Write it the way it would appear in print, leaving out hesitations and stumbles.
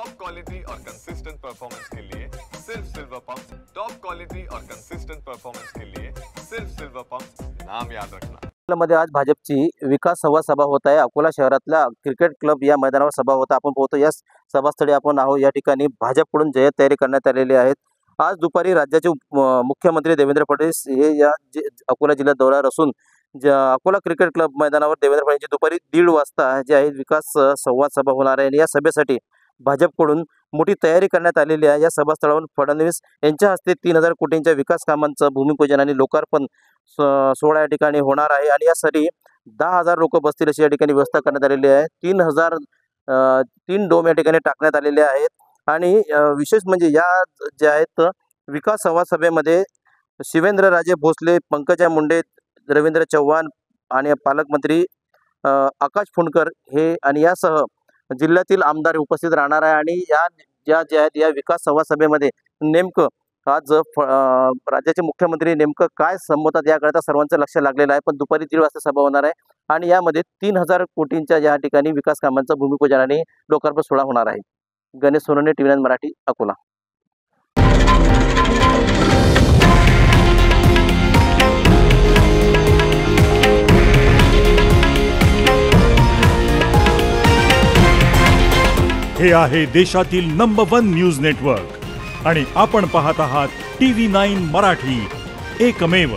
Top quality और consistent performance के लिए सिर्फ सिल्वर पंप। टॉप क्वालिटी और कंसिस्टेंट परफॉर्मेंस के लिए सिर्फ सिल्वर पंप, नाम याद रखना। मध्ये आज भाजपची विकास संवाद सभा होत आहे। अकोला शहरातल्या क्रिकेट क्लब या मैदानावर सभा होता। आपण पोहतो या सभास्थळी आपण आहोत। या ठिकाणी भाजपकडून जय्यत तयारी करण्यात आलेली आहे। आज दुपारी राज्याचे मुख्यमंत्री देवेंद्र फडणवीस हे या अकोला जिल्ह्यात दौऱ्यावर असून अकोला क्रिकेट क्लब मैदानावर देवेंद्र फडणवीस दुपारी 1:30 वाजता जे आहे विकास संवाद सभा होणार आहे। या सभेसाठी भाजपकडून मोठी तयारी करण्यात आलेली आहे। या सभास्थळावर फडणवीस यांच्या हस्ते 3000 कोटींच्या विकास कामांचं भूमिपूजन आणि लोकार्पण सोहळा या ठिकाणी होणार आहे आणि यासाठी 10,000 लोक बसतील अशी या ठिकाणी व्यवस्था करण्यात आलेली आहे। 3 डोम या ठिकाणी टाकण्यात आलेले आहेत आणि विशेष म्हणजे या जे आहेत विकास संवाद सभेमध्ये शिवेंद्रराजे भोसले, पंकजा मुंडे, रवींद्र चव्हाण आणि पालकमंत्री आकाश फुंडकर हे आणि यासह जिल्ह्यातील आमदार उपस्थित राहणार आहे आणि या ज्या आहेत या विकास संवाद सभेमध्ये नेमकं आज राज्याचे मुख्यमंत्री नेमकं काय संबोधतात याकरता सर्वांचं लक्ष लागलेलं आहे। पण दुपारी 1:30 वाजता सभा होणार आहे आणि यामध्ये 3000 कोटींच्या या ठिकाणी विकास कामांचं भूमिपूजन आणि लोकार्पण सोहळा होणार आहे। गणेश सोनवणे, TV9 मराठी, अकोला। हे आहे देशातील नंबर 1 न्यूज नेटवर्क आणि आपण पाहत आहात TV9 मराठी, एकमेव।